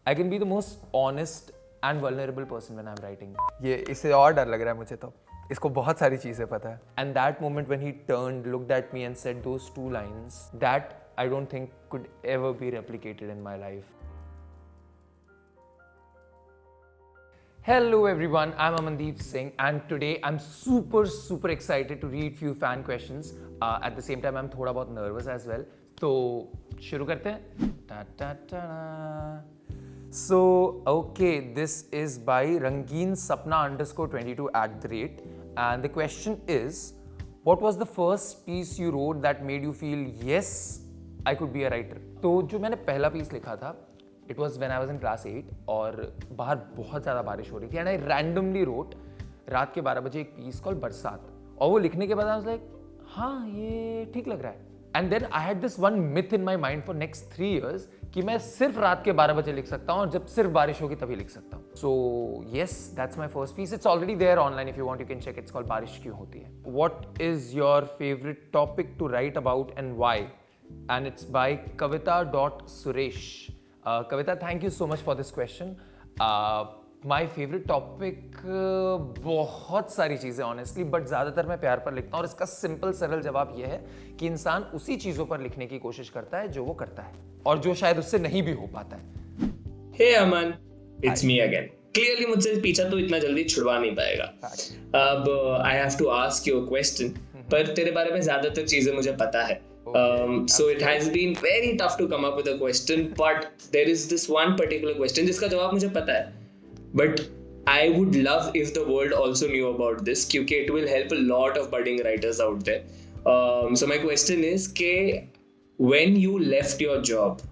I can be the most honest and vulnerable person when I'm writing. ये इससे और डर लग रहा है मुझे तो, इसको बहुत सारी चीज़ें पता है. And that moment when he turned, looked at me and said those two lines, that I don't think could ever be replicated in my life. Hello everyone, I'm Amandeep Singh and today I'm super excited to read few fan questions. At the same time I'm थोड़ा बहुत nervous as well. तो शुरू करते हैं. So okay, this is by Rangeen Sapna _22 @ and the question is, what was the first piece you wrote that made you feel yes, I could be a writer? तो जो मैंने पहला piece लिखा था, it was when I was in class 8 और बाहर बहुत ज़्यादा बारिश हो रही थी and I randomly wrote रात के 12 बजे एक piece called बरसात. और वो लिखने के बाद I was like, हाँ ये ठीक लग रहा है. And then I had this one myth in my mind for next 3 years कि मैं सिर्फ रात के 12 बजे लिख सकता हूँ और जब सिर्फ बारिश होगी तभी लिख सकता हूँ. So yes, that's my first piece. It's already there online if you want, you can check. It's called बारिश क्यों होती है. What is your favorite topic to write about and why? And it's by Kavita.Suresh. Kavita, thank you so much for this question. My favorite topic बहुत सारी चीज़ें honestly, but ज़्यादातर मैं प्यार पर लिखता हूँ और इसका सिंपल सरल जवाब यह है कि इंसान उसी चीज़ों पर लिखने की कोशिश करता है जो वो करता है और जो शायद उससे नहीं भी हो पाता है. Hey Aman, it's me again. Clearly मुझसे पीछा तो इतना जल्दी छुड़वा नहीं पाएगा. अब I have to ask you a question. पर तेरे बारे में ज़्यादातर चीज़ें मुझे पता है. So it has been very tough to come up with a question, but there is this one particular question जिसका जवाब मुझे पता है. But I would love if the world also knew about this, क्योंकि it will help a lot of budding writers out there. So my question is कि when you left your job,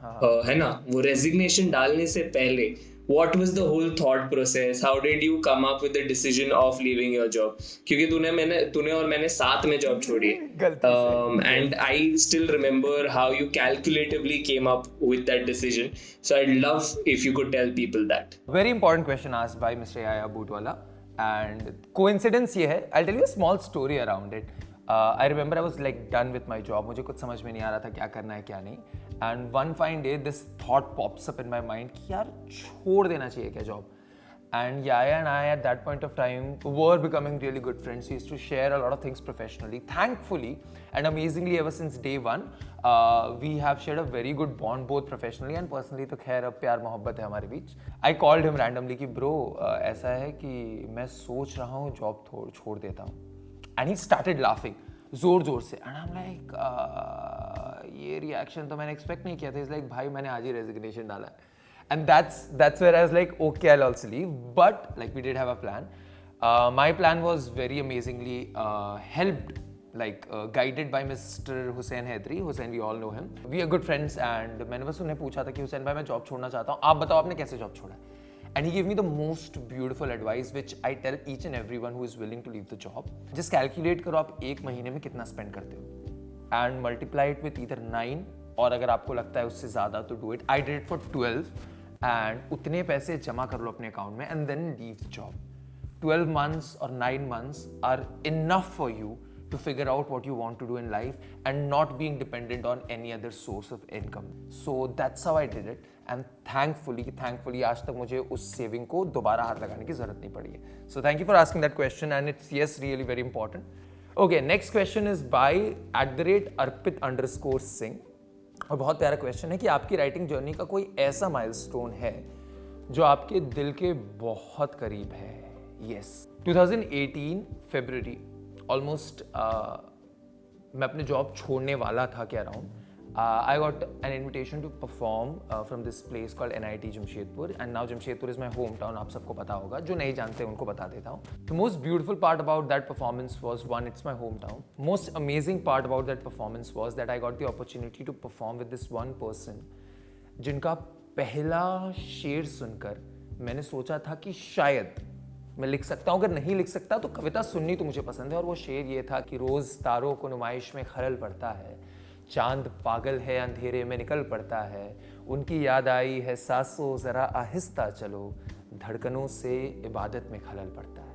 है ना, वो resignation डालने से पहले, what was the whole thought process? How did you come up with the decision of leaving your job? क्योंकि तूने और मैंने साथ में जॉब छोड़ी है. And I still remember how you calculatively came up with that decision. So I'd love if you could tell people that. Very important question asked by Mr. Yaya Bhootwala. And coincidence ये है, I'll tell you a small story around it. I remember I was like done with my job. मुझे कुछ समझ में नहीं आ रहा था क्या करना है क्या नहीं. And one fine day this thought pops up in my mind कि यार छोड़ देना चाहिए क्या job. And Yaya and I at that point of time were becoming really good friends. We used to share a lot of things professionally. Thankfully and amazingly ever since day one, we have shared a very good bond both professionally and personally. तो खैर अब प्यार मोहब्बत है हमारे बीच. I called him randomly कि bro ऐसा है कि मैं सोच रहा हूँ job छोड़ देता हूँ. And he started laughing जोर से. And I'm like ये reaction तो मैंने expect नहीं किया था. He's like भाई मैंने आज ही resignation डाला है. And that's where I was like, okay, I'll also leave. But like we did have a plan. My plan was very amazingly helped, like guided by Mr. Hussain Haidari. Hussain, we all know him. We are good friends and मैंने बस उन्हें पूछा था कि हुसैन भाई मैं job छोड़ना चाहता हूँ. आप बताओ आपने कैसे जॉब छोड़ा. And he gave me the most beautiful advice, which I tell each and everyone who is willing to leave the job. Just calculate करो आप एक महीने में कितना spend करते हो. And multiply it with either 9 और अगर आपको लगता है उससे ज़्यादा तो do it. I did it for 12. And उतने पैसे जमा कर लो अपने अकाउंट में and then leave the job. 12 months or 9 months are enough for you to figure out what you want to do in life and not being dependent on any other source of income. So that's how I did it and thankfully आज तक मुझे उस saving को दोबारा हाथ लगाने की ज़रूरत नहीं पड़ी है. So thank you for asking that question and it's yes really very important. Okay, next question is by @Arpit_Singh. और बहुत प्यारा क्वेश्चन है कि आपकी राइटिंग जर्नी का कोई ऐसा माइलस्टोन है जो आपके दिल के बहुत करीब है. यस 2018 फरवरी ऑलमोस्ट मैं अपने जॉब छोड़ने वाला था के around. I got an invitation to perform from this place called NIT Jamshedpur and now Jamshedpur is my hometown. आप सबको पता होगा, जो नहीं जानते उनको बता देता हूँ. The most beautiful part about that performance was one, it's my hometown. Most amazing part about that performance was that I got the opportunity to perform with this one person जिनका पहला शेर सुनकर मैंने सोचा था कि शायद मैं लिख सकता हूँ. अगर नहीं लिख सकता तो कविता सुननी तो मुझे पसंद है. और वो शेर ये था कि रोज़ तारों को नुमाइश में खलल पड़ता है, चांद पागल है अंधेरे में निकल पड़ता है, उनकी याद आई है सांसों ज़रा आहिस्ता चलो, धड़कनों से इबादत में खलल पड़ता है.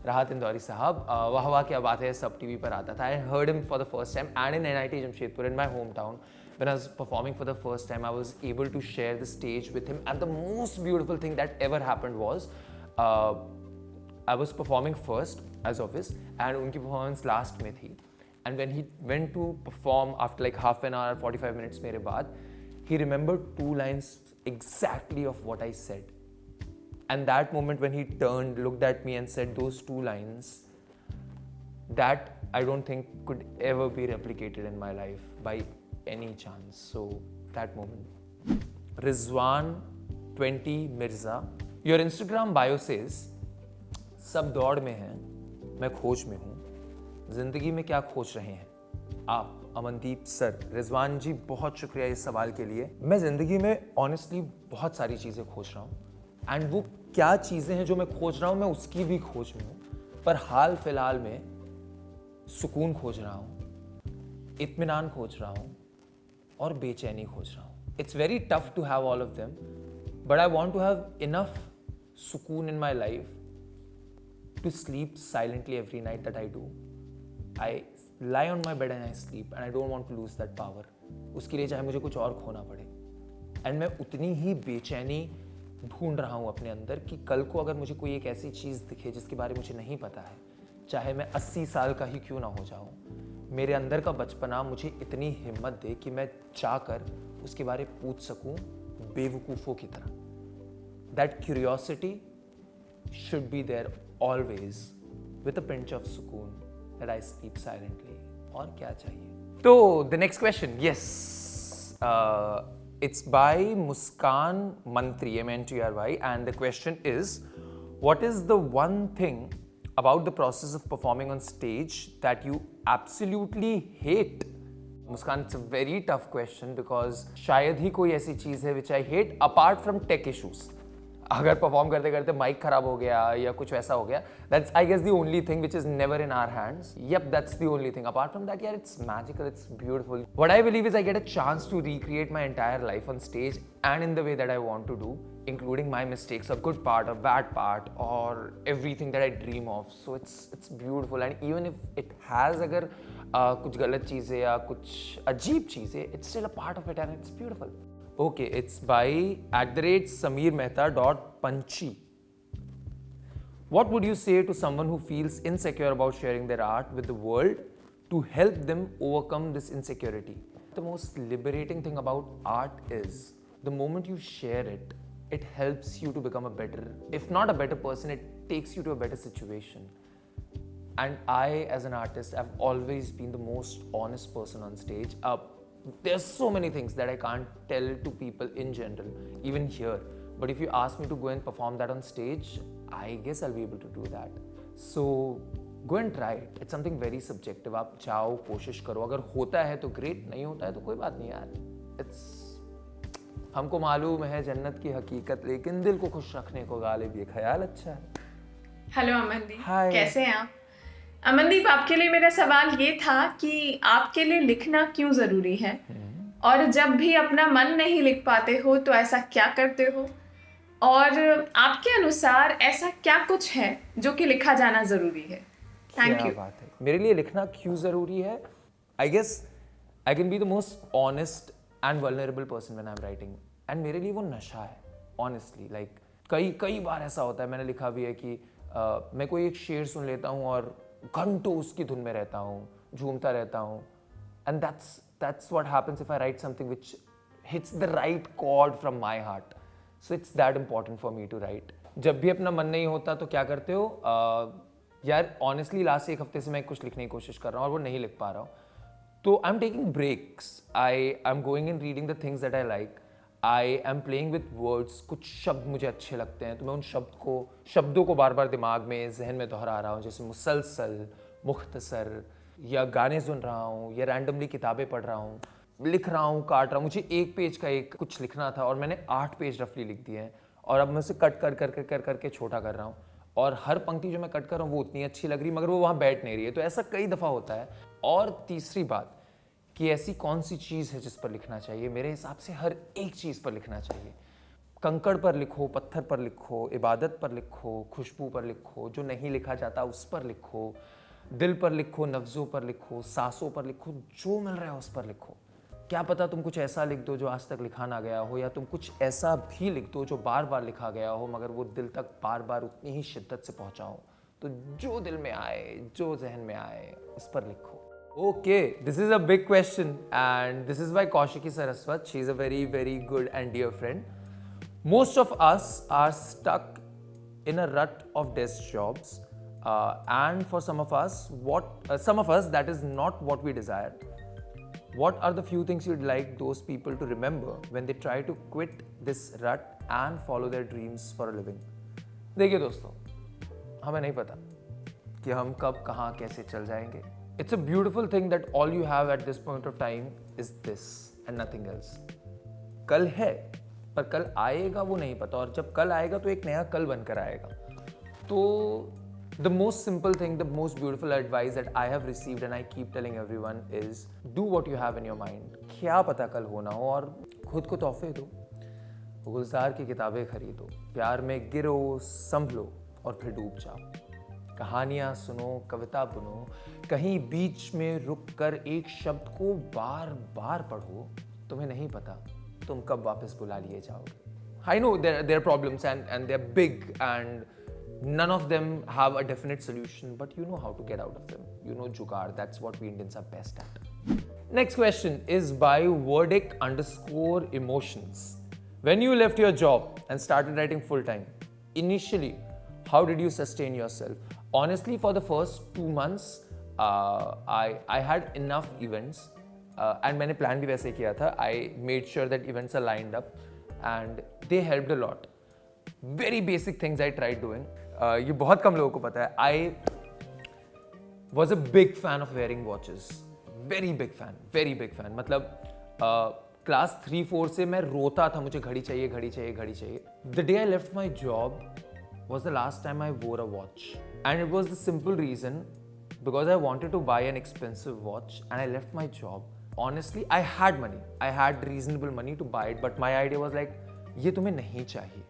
राहत इंदौरी साहब, वाह वाह क्या बात है, सब टीवी पर आता था. I heard him for the first time and in NIT Jamshedpur in my hometown when I was performing for the first time, I was able to share the stage with him. And the most beautiful thing that ever happened was, I was performing first as office, and उनकी performance last में थी. And when he went to perform after like half an hour, 45 minutes मेरे बाद, he remembered 2 lines exactly of what I said. And that moment when he turned, looked at me and said those 2 lines, that I don't think could ever be replicated in my life by any chance. So that moment. Rizwan 20 Mirza, your Instagram bio says, सब दौड़ में हैं, मैं खोज में हूँ, जिंदगी में क्या खोज रहे हैं आप? अमनदीप सर. रिजवान जी, बहुत शुक्रिया इस सवाल के लिए. मैं ज़िंदगी में ऑनेस्टली बहुत सारी चीज़ें खोज रहा हूँ, एंड वो क्या चीज़ें हैं जो मैं खोज रहा हूँ, मैं उसकी भी खोज में हूँ. पर हाल फिलहाल में सुकून खोज रहा हूँ, इत्मीनान खोज रहा हूँ, और बेचैनी खोज रहा हूँ. It's very tough to have all of them, but I want to have enough सुकून in my life to sleep silently every night that I do. I lie on my bed and I sleep, and I don't want to lose that power. उसके लिए चाहे मुझे कुछ और खोना पड़े. And मैं उतनी ही बेचैनी ढूंढ रहा हूँ अपने अंदर कि कल को अगर मुझे कोई एक ऐसी चीज़ दिखे जिसके बारे में मुझे नहीं पता है, चाहे मैं 80 साल का ही क्यों ना हो जाऊँ, मेरे अंदर का बचपना मुझे इतनी हिम्मत दे कि मैं जाकर उसके बारे में पूछ सकूँ बेवकूफ़ों की तरह. That curiosity should be there always, with a pinch of sukoon that I sleep silently. और क्या चाहिए? तो the next question, yes, it's by Muskan Mantri, M-N-T-R-Y, and the question is, what is the one thing about the process of performing on stage that you absolutely hate? Muskan, it's a very tough question because शायद ही कोई ऐसी चीज़ है which I hate apart from tech issues. अगर perform करते करते mic खराब हो गया या कुछ वैसा हो गया, that's I guess the only thing which is never in our hands. Yep, that's the only thing. Apart from that, yeah, it's magical, it's beautiful. What I believe is I get a chance to recreate my entire life on stage and in the way that I want to do, including my mistakes, a good part, a bad part, or everything that I dream of. So it's beautiful, and even if it has अगर कुछ गलत चीज़ें या कुछ अजीब चीज़ें, it's still a part of it and it's beautiful. Okay, it's by @SameerMehta.Panchi. What would you say to someone who feels insecure about sharing their art with the world to help them overcome this insecurity? The most liberating thing about art is the moment you share it, it helps you to become a better, if not a better person, it takes you to a better situation. And I, as an artist, have always been the most honest person on stage. There's so many things that I can't tell to people in general, even here. But if you ask me to go and perform that on stage, I guess I'll be able to do that. So go and try it. It's something very subjective. आप जाओ, कोशिश करो. अगर होता है तो great, नहीं होता है तो कोई बात नहीं यार. हमको मालूम है जन्नत की हकीकत, लेकिन दिल को खुश रखने को गालिब ये ख्याल अच्छा है. Hello Amandeep, Hi. कैसे हैं आप? अमनदीप, आपके लिए मेरा सवाल ये था कि आपके लिए लिखना क्यों ज़रूरी है, और जब भी अपना मन नहीं लिख पाते हो तो ऐसा क्या करते हो, और आपके अनुसार ऐसा क्या कुछ है जो कि लिखा जाना ज़रूरी है? थैंक क्या यू. बात है. मेरे लिए लिखना क्यों ज़रूरी है? I guess I can be the most honest and vulnerable person when I'm writing. And मेरे लिए वो नशा है, honestly. Like कई बार ऐसा होता है, मैंने लिखा भी है कि मैं कोई एक शेर सुन लेता हूँ और घंटों उसकी धुन में रहता हूँ, झूमता रहता हूँ. And that's what happens if I write something which hits the right chord from my heart. So it's that important for me to write. जब भी अपना मन नहीं होता तो क्या करते हो? यार honestly लास्ट 1 हफ्ते से मैं कुछ लिखने की कोशिश कर रहा हूँ और वो नहीं लिख पा रहा हूँ. तो I'm taking breaks. I'm going and reading the things that I like. I am playing with words. कुछ शब्द मुझे अच्छे लगते हैं तो मैं उन शब्दों को बार बार दिमाग में, जहन में दोहरा रहा हूँ, जैसे मुसलसल, मुख्तसर, या गाने सुन रहा हूँ, या रैंडमली किताबें पढ़ रहा हूँ, लिख रहा हूँ, काट रहा हूँ. मुझे 1 पेज का एक कुछ लिखना था और मैंने 8 पेज रफली लिख दिए हैं, और अब मैं उसे कट कर छोटा कर रहा हूँ, और हर पंक्ति जो मैं कट कर रहा हूँ वो उतनी अच्छी लग रही मगर वो वहाँ बैठ नहीं रही है. तो ऐसा कई दफ़ा होता है. और तीसरी बात कि ऐसी कौन सी चीज़ है जिस पर लिखना चाहिए? मेरे हिसाब से हर एक चीज़ पर लिखना चाहिए. कंकड़ पर लिखो, पत्थर पर लिखो, इबादत पर लिखो, खुशबू पर लिखो, जो नहीं लिखा जाता उस पर लिखो, दिल पर लिखो, नफ्ज़ों पर लिखो, सांसों पर लिखो, जो मिल रहा है उस पर लिखो. क्या पता तुम कुछ ऐसा लिख दो जो आज तक लिखा ना गया हो, या तुम कुछ ऐसा भी लिख दो जो बार बार लिखा गया हो मगर वो दिल तक बार बार उतनी ही शिद्दत से पहुंचा हो। तो जो दिल में आए, जो जहन में आए, उस पर लिखो। Okay, this is a big question and this is by Kaushiki Saraswat. She's a very, very good and dear friend. Most of us are stuck in a rut of desk jobs, and for some of us, that is not what we desire. What are the few things you'd like those people to remember when they try to quit this rut and follow their dreams for a living? देखिए दोस्तों, हमें नहीं पता कि हम कब कहाँ कैसे चल जाएंगे. It's a beautiful thing that all you have at this point of time is this and nothing else. कल है, पर कल आएगा वो नहीं पता, और जब कल आएगा तो एक नया कल बनकर आएगा. तो the most simple thing, the most beautiful advice that I have received and I keep telling everyone is do what you have in your mind. क्या पता कल होना हो, और खुद को तोहफे दो, गुलजार की किताबें खरीदो, प्यार में गिरो, संभलो और फिर डूब जाओ. कहानियाँ सुनो, कविता बुनो, कहीं बीच में रुक कर एक शब्द को बार बार पढ़ो. तुम्हें नहीं पता तुम कब वापस बुला लिए जाओगे. I know there are problems and they're big and none of them have a definite solution, but you know how to get out of them. You know jugaad, that's what we Indians are best at. Next question is by Wordic_emotions. When you left your job and started writing full time, initially, how did you sustain yourself? Honestly, for the first 2 months, I had enough events, and मैंने plan भी वैसे किया था. I made sure that events are lined up, and they helped a lot. Very basic things I tried doing. ये बहुत कम लोगों को पता है. I was a big fan of wearing watches. Very big fan. मतलब क्लास 3-4 से मैं रोता था, मुझे घड़ी चाहिए. The day I left my job was the last time I wore a watch, and it was the simple reason because I wanted to buy an expensive watch and I left my job. Honestly, I had money, I had reasonable money to buy it, but my idea was like, ये तुम्हें नहीं चाहिए.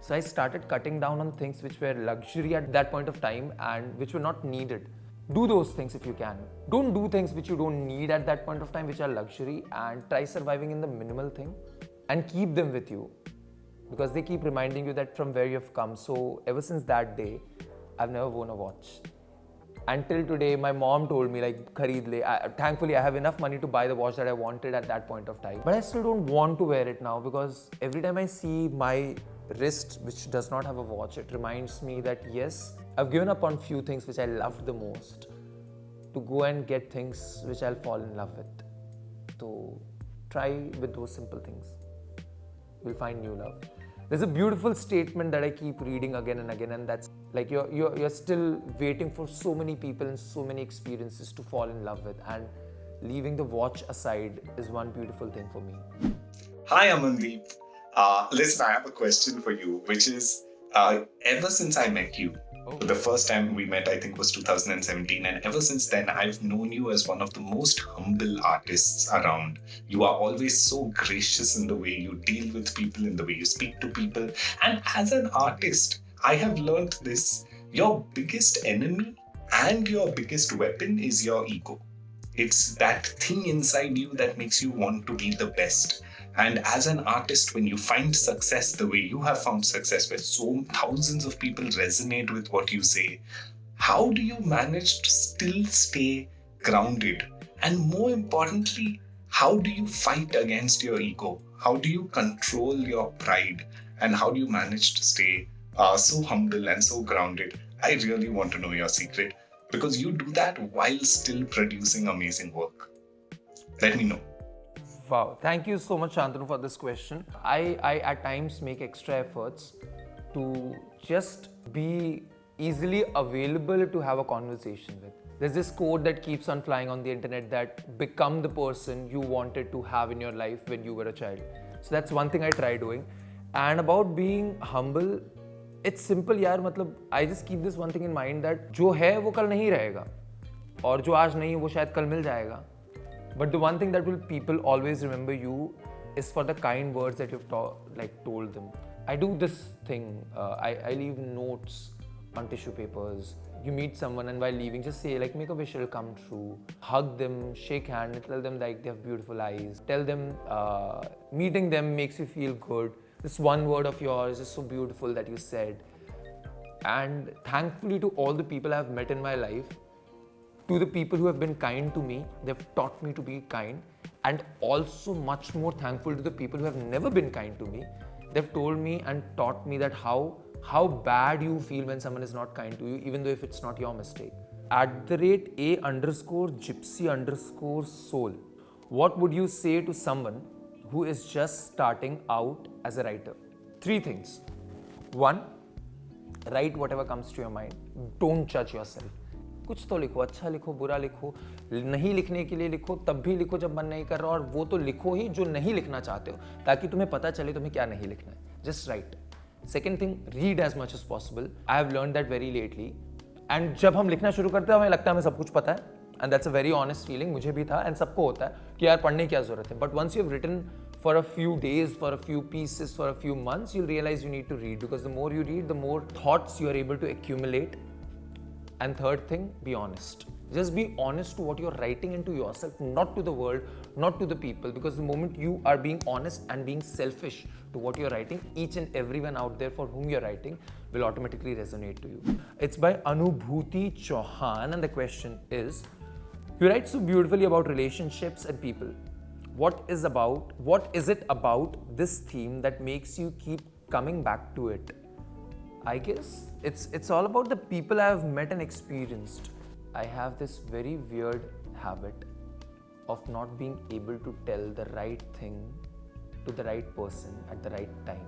So I started cutting down on things which were luxury at that point of time and which were not needed. Do those things if you can. Don't do things which you don't need at that point of time, which are luxury, and try surviving in the minimal thing and keep them with you, because they keep reminding you that from where you've come. So ever since that day, I've never worn a watch. Until today, my mom told me like, khareed le. Thankfully, I have enough money to buy the watch that I wanted at that point of time. But I still don't want to wear it now, because every time I see my wrist, which does not have a watch, it reminds me that yes, I've given up on few things which I loved the most to go and get things which I'll fall in love with. So try with those simple things. You'll find new love. There's a beautiful statement that I keep reading again and again, and that's like you're still waiting for so many people and so many experiences to fall in love with, and leaving the watch aside is one beautiful thing for me. Hi Amandeep. Listen, I have a question for you, which is ever since I met you, the first time we met I think was 2017, and ever since then I've known you as one of the most humble artists around. You are always so gracious in the way you deal with people, in the way you speak to people, and as an artist, I have learned this: your biggest enemy and your biggest weapon is your ego. It's that thing inside you that makes you want to be the best. And as an artist, when you find success the way you have found success, where so thousands of people resonate with what you say, how do you manage to still stay grounded? And more importantly, how do you fight against your ego? How do you control your pride? And how do you manage to stay so humble and so grounded? I really want to know your secret, because you do that while still producing amazing work. Let me know. Wow, thank you so much, Shantanu, for this question. I at times make extra efforts to just be easily available to have a conversation with. There's this quote that keeps on flying on the internet that become the person you wanted to have in your life when you were a child. So that's one thing I try doing. And about being humble, it's simple यार. मतलब I just keep this one thing in mind that जो है वो कल नहीं रहेगा, और जो आज नहीं है वो शायद कल मिल जाएगा. But the one thing that will people always remember you is for the kind words that you've told them. I do this thing. I leave notes on tissue papers. You meet someone and while leaving, just say like, make a wish, it'll come true. Hug them, shake hand, tell them like they have beautiful eyes. Tell them meeting them makes you feel good. This one word of yours is so beautiful that you said. And thankfully to all the people I've met in my life, to the people who have been kind to me, they've taught me to be kind. And also much more thankful to the people who have never been kind to me. They've told me and taught me that how bad you feel when someone is not kind to you, even though if it's not your mistake. @A_gypsy_soul. What would you say to someone who is just starting out as a writer? 3 things. 1, write whatever comes to your mind. Don't judge yourself. कुछ तो लिखो, अच्छा लिखो, बुरा लिखो, नहीं लिखने के लिए लिखो, तब भी लिखो जब मन नहीं कर रहा, और वो तो लिखो ही जो नहीं लिखना चाहते हो, ताकि तुम्हें पता चले तुम्हें क्या नहीं लिखना है. Just write. Second thing, read as much as possible. I have learned that very lately. And जब हम लिखना शुरू करते हैं हमें लगता है हमें सब कुछ पता है. And that's a very honest feeling. मुझे भी था and सबको होता है कि यार पढ़ने की क्या जरूरत है. But once you've written for a few days, for a few pieces, for a few months, you'll realize you need to read, because the more you read, the more thoughts you are able to accumulate. And third thing, be honest. Just be honest to what you're writing into yourself, not to the world, not to the people, because the moment you are being honest and being selfish to what you're writing, each and everyone out there for whom you're writing will automatically resonate to you. It's by Anubhuti Chauhan, and the question is, you write so beautifully about relationships and people. What is it about this theme that makes you keep coming back to it? I guess it's all about the people I have met and experienced. I have this very weird habit of not being able to tell the right thing to the right person at the right time.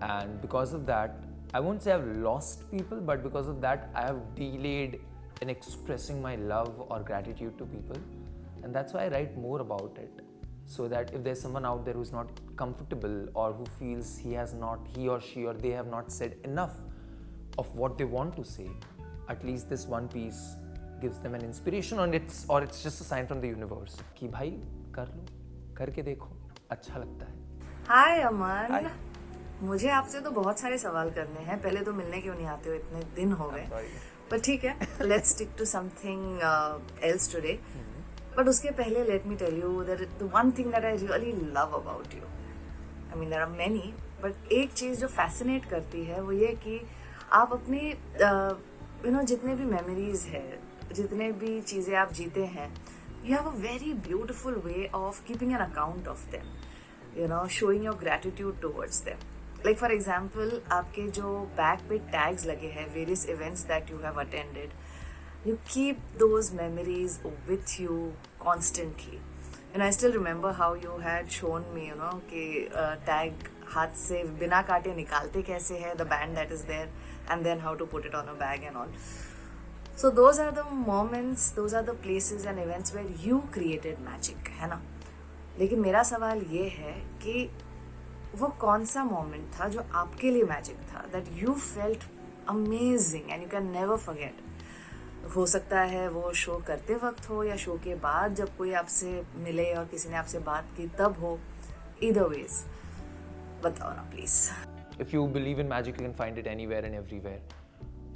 And because of that, I won't say I've lost people, but because of that, I have delayed in expressing my love or gratitude to people. And that's why I write more about it. So that if there's someone out there who's not comfortable, or who feels he or she or they have not said enough of what they want to say, at least this one piece gives them an inspiration, or it's just a sign from the universe कि भाई कर लो, करके देखो, अच्छा लगता है. हाय अमन. मुझे आपसे तो बहुत सारे सवाल करने हैं. पहले तो मिलने क्यों नहीं आते हो, इतने दिन हो गए. पर ठीक है, let's stick to something else today. But उसके पहले let me tell you that the one thing that I really love about you, I mean there are many, but एक चीज़ जो फैसिनेट करती है वो ये कि आप अपनी जितने भी मेमोरीज है, जितने भी चीज़ें आप जीते हैं, you have a very beautiful way of keeping an account of them, showing your gratitude towards them. Like for example, आपके जो बैक पे टैग्स लगे हैं, various events that you have attended, you keep those memories with you constantly. And I still remember how you had shown me, कि tag हाथ से बिना काटे निकालते कैसे है, the band that is there, and then how to put it on a bag and all. So those are the moments, those are the places and events where you created magic, है ना. लेकिन मेरा सवाल ये है कि वो कौन सा मोमेंट था जो आपके लिए मैजिक था, that you felt amazing and you can never forget. हो सकता है वो शो करते वक्त हो या शो के बाद जब कोई आपसे मिले और किसी ने आपसे बात की तब हो. Either ways, बताओ ना please. If you believe in magic, you can find it anywhere and everywhere.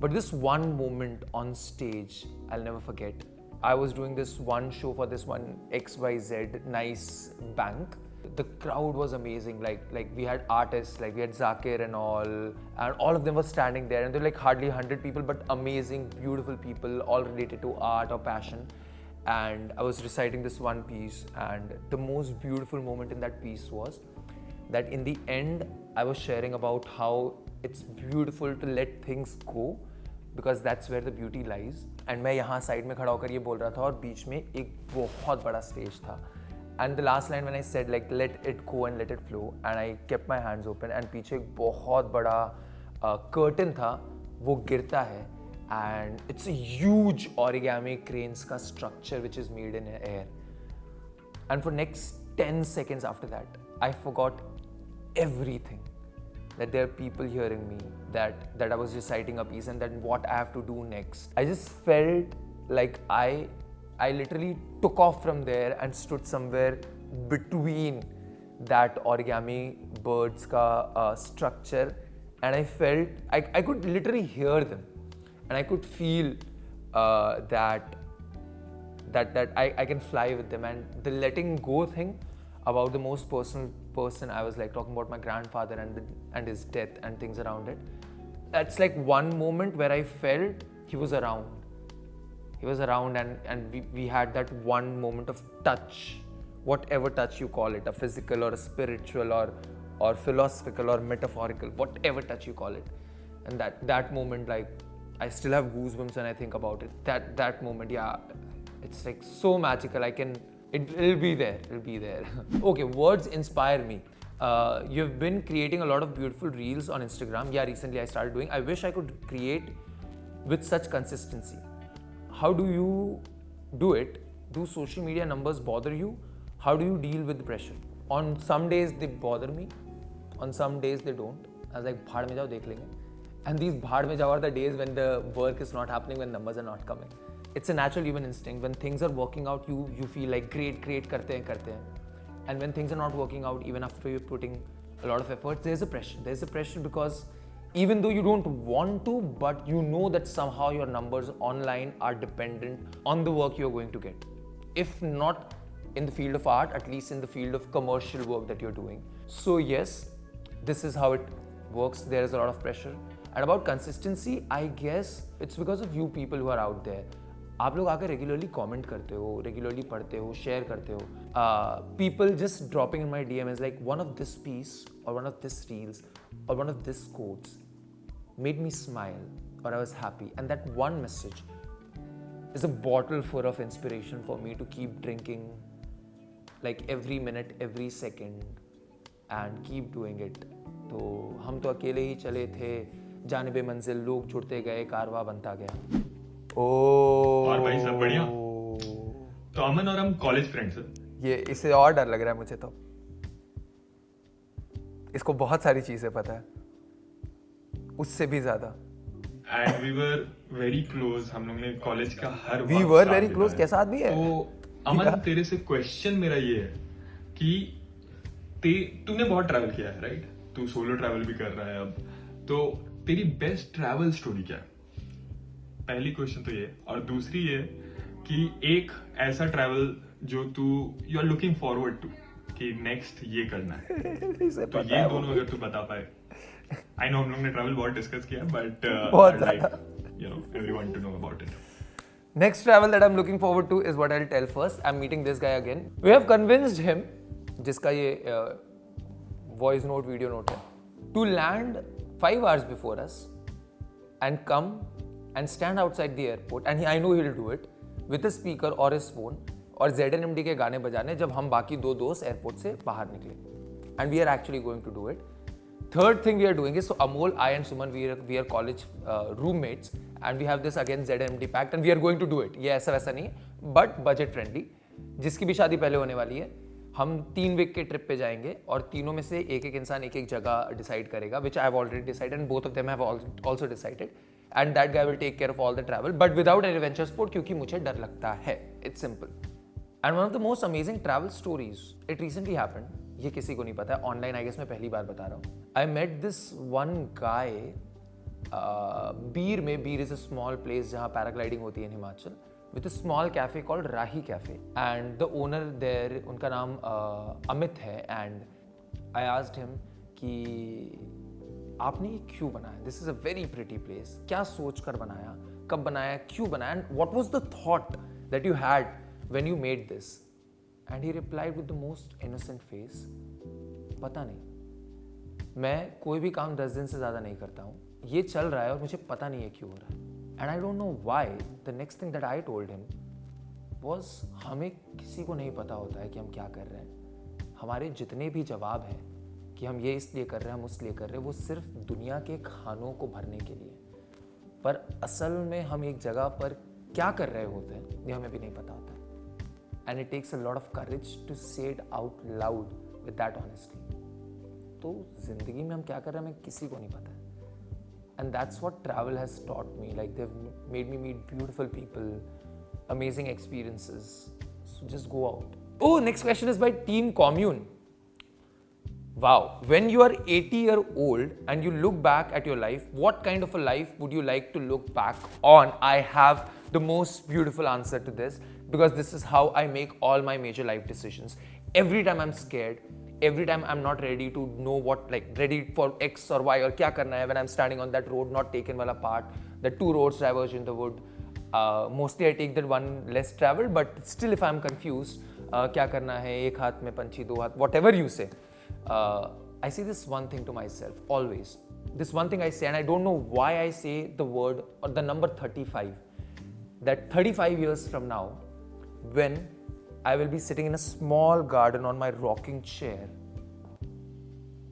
But this one moment on stage, I'll never forget. I was doing this one show for this one XYZ nice bank. The crowd was amazing. Like we had artists, like we had Zakir and all of them were standing there, and there were like hardly 100 people, but amazing, beautiful people, all related to art or passion. And I was reciting this one piece, and the most beautiful moment in that piece was that in the end, I was sharing about how it's beautiful to let things go, because that's where the beauty lies. And मैं यहाँ side में खड़ा होकर ये बोल रहा था, और बीच में एक बहुत बड़ा स्टेज था. And the last line when I said like let it go and let it flow, and I kept my hands open, and पीछे एक बहुत बड़ा curtain था, वो गिरता है, and it's a huge origami cranes का structure which is made in air. And for next 10 seconds after that, I forgot everything. That there are people hearing me, that I was reciting a piece, and then what I have to do next. I just felt like I literally took off from there and stood somewhere between that origami birds ka structure, and I felt I could literally hear them. and I could feel that I can fly with them. And the letting go thing about the most personal person, I was like talking about my grandfather and his death and things around it. That's like one moment where I felt he was around. He was around, and we had that one moment of touch, whatever touch you call it, a physical or a spiritual or philosophical or metaphorical, whatever touch you call it. And that moment, like, I still have goosebumps when I think about it. That moment, yeah, it's like so magical. It'll be there. Okay, words inspire me. You've been creating a lot of beautiful reels on Instagram. Yeah, recently I started doing. I wish I could create with such consistency. How do you do it? Do social media numbers bother you? How do you deal with the pressure? On some days they bother me, on some days they don't. I was like, bhaad mein jao, dekh lenge. And these bhaad mein jao are the days when the work is not happening, when numbers are not coming. It's a natural human instinct. When things are working out, you feel like great, karte hain. And when things are not working out, even after you're putting a lot of efforts, there's a pressure. There's a pressure because even though you don't want to, but you know that somehow your numbers online are dependent on the work you're going to get. If not in the field of art, at least in the field of commercial work that you're doing. So yes, this is how it works. There is a lot of pressure. And about consistency, I guess it's because of you people who are out there. आप लोग आकर regularly comment करते हो, regularly पढ़ते हो, share करते हो. People just dropping in my DM is like, one of this piece or one of this reels or one of this quotes made me smile or I was happy. And that one message is a bottle full of inspiration for me to keep drinking like every minute, every second and keep doing it. तो हम तो अकेले ही चले थे, जानिबे मंजिल लोग जुड़ते गए, कारवां बनता गया. और भाई सब बढ़िया. तो अमन और हम कॉलेज फ्रेंड्स हैं. ये इससे और डर लग रहा है मुझे तो. इसको बहुत सारी चीजें पता है, उससे भी ज्यादा. And we were very close. हम लोग ने कॉलेज का हर वी वर वेरी क्लोज. कैसा आदमी है? तो अमन, तेरे से क्वेश्चन मेरा ये है कि तूने बहुत ट्रैवल किया है, राइट? तू सोलो ट्रैवल भी कर रहा है अब. तो तेरी बेस्ट ट्रैवल स्टोरी क्या है? पहली क्वेश्चन तो ये. और दूसरी ये कि एक ऐसा ट्रैवल जो you are looking forward to कि नेक्स्ट ये करना है. तो ये दोनों अगर तू बता पाए. आई नो हम लोग ने ट्रैवल बहुत डिस्कस किया, but everyone to know about it. Next travel that I'm looking forward to is what I'll tell first. I'm meeting this guy again. We have convinced him, जिसका ये voice note, video note है, to land 5 hours before us and come and stand outside the airport. And I know he'll do it with a speaker or his phone और ZNMD के गाने बजाने जब हम बाकी 2 दोस्त एयरपोर्ट से बाहर निकले. And we are actually going to do it. Third thing we are doing is, so Amol, I and Suman, we are college roommates and we have this again ZNMD pact and we are going to do it. ये ऐसा वैसा नहीं है, but budget friendly. जिसकी भी शादी पहले होने वाली है, हम 3 वीक के ट्रिप पे जाएंगे और तीनों में से एक इंसान एक जगह डिसाइड करेगा, which I have already decided and both of them have also decided. And that guy will take care of all the travel, but without an adventure sport क्योंकि मुझे डर लगता है. It's simple. And one of the most amazing travel stories, it recently happened. ये किसी को नहीं पता है. Online I guess मैं पहली बार बता रहा हूँ. I met this one guy. बीर में, बीर is a small place जहाँ पैराग्लाइडिंग होती है in Himachal, with a small cafe called Rahi Cafe. And the owner there, उनका नाम अमित है. And I asked him कि आपने ये क्यों बनाया? This is a very pretty place. क्या सोच कर बनाया? कब बनाया? क्यों बनाया? And what was the thought that you had when you made this? And he replied with the most innocent face, पता नहीं. मैं कोई भी काम 10 दिन से ज़्यादा नहीं करता हूँ. ये चल रहा है और मुझे पता नहीं है क्यों हो रहा है. And I don't know why. The next thing that I told him was, हमें किसी को नहीं पता होता है कि हम क्या कर रहे हैं. हमारे जितने भी जवाब हैं कि हम ये इसलिए कर रहे हैं, हम उसलिए कर रहे हैं, वो सिर्फ दुनिया के खानों को भरने के लिए. पर असल में हम एक जगह पर क्या कर रहे होते हैं ये हमें भी नहीं पता होता है. And it takes a lot of courage to say it out loud with that honesty. तो जिंदगी में हम क्या कर रहे हैं हमें किसी को नहीं पता है. And that's what travel has taught me. Like they've made me meet beautiful people, amazing experiences. So just go out. Oh, next question is by Team Commune. Wow. When you are 80-year-old and you look back at your life, what kind of a life would you like to look back on? I have the most beautiful answer to this because this is how I make all my major life decisions. Every time I'm scared, every time I'm not ready to know what, like ready for X or Y or kya karna hai, when I'm standing on that road, not taken wala part, the two roads diverge in the wood. Mostly I take that one less traveled, but still if I'm confused, kya karna hai, ek haath mein panchi, do haath, whatever you say. I say this one thing to myself always. This one thing I say, and I don't know why I say the word or the number 35. That 35 years from now, when I will be sitting in a small garden on my rocking chair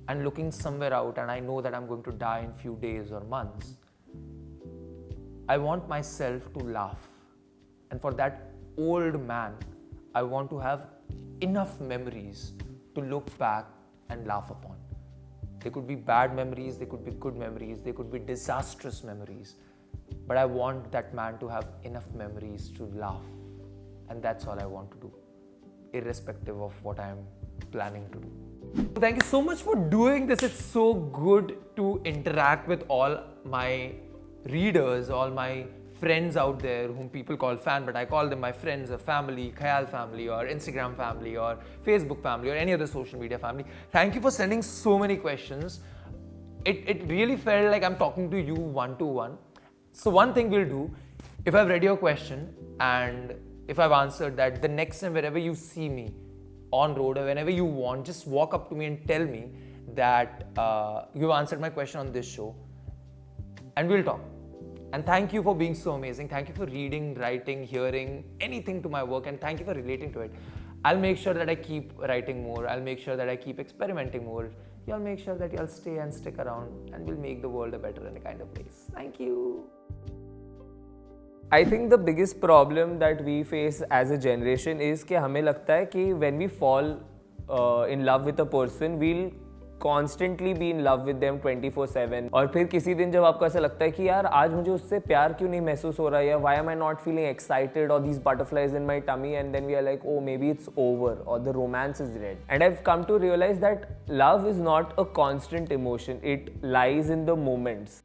and looking somewhere out, and I know that I'm going to die in few days or months, I want myself to laugh. And for that old man, I want to have enough memories to look back and laugh upon. They could be bad memories, they could be good memories, they could be disastrous memories. But I want that man to have enough memories to laugh. And that's all I want to do, irrespective of what I am planning to do. Thank you so much for doing this. It's so good to interact with all my readers, all my friends out there whom people call fan, but I call them my friends or family, Khayal family or Instagram family or Facebook family or any other social media family. Thank you for sending so many questions. It really felt like I'm talking to you one-to-one. So one thing we'll do, if I've read your question and if I've answered that, the next time wherever you see me on road or whenever you want, just walk up to me and tell me that you've answered my question on this show and we'll talk. And thank you for being so amazing. Thank you for reading, writing, hearing anything to my work, and thank you for relating to it. I'll make sure that I keep writing more. I'll make sure that I keep experimenting more. Y'all make sure that y'all stay and stick around, and we'll make the world a better and a kind of place. Thank you. I think the biggest problem that we face as a generation is कि हमें लगता है कि when we fall in love with a person, we'll constantly be in love with them 24/7. और फिर किसी दिन जब आपको ऐसा लगता है कि यार आज मुझे उससे प्यार क्यों नहीं महसूस हो रहा है, या why am I not feeling excited or these butterflies in my tummy, and then we are like, oh maybe it's over or the romance is dead. And I've come to realize that love is not a constant emotion, it lies in the moments.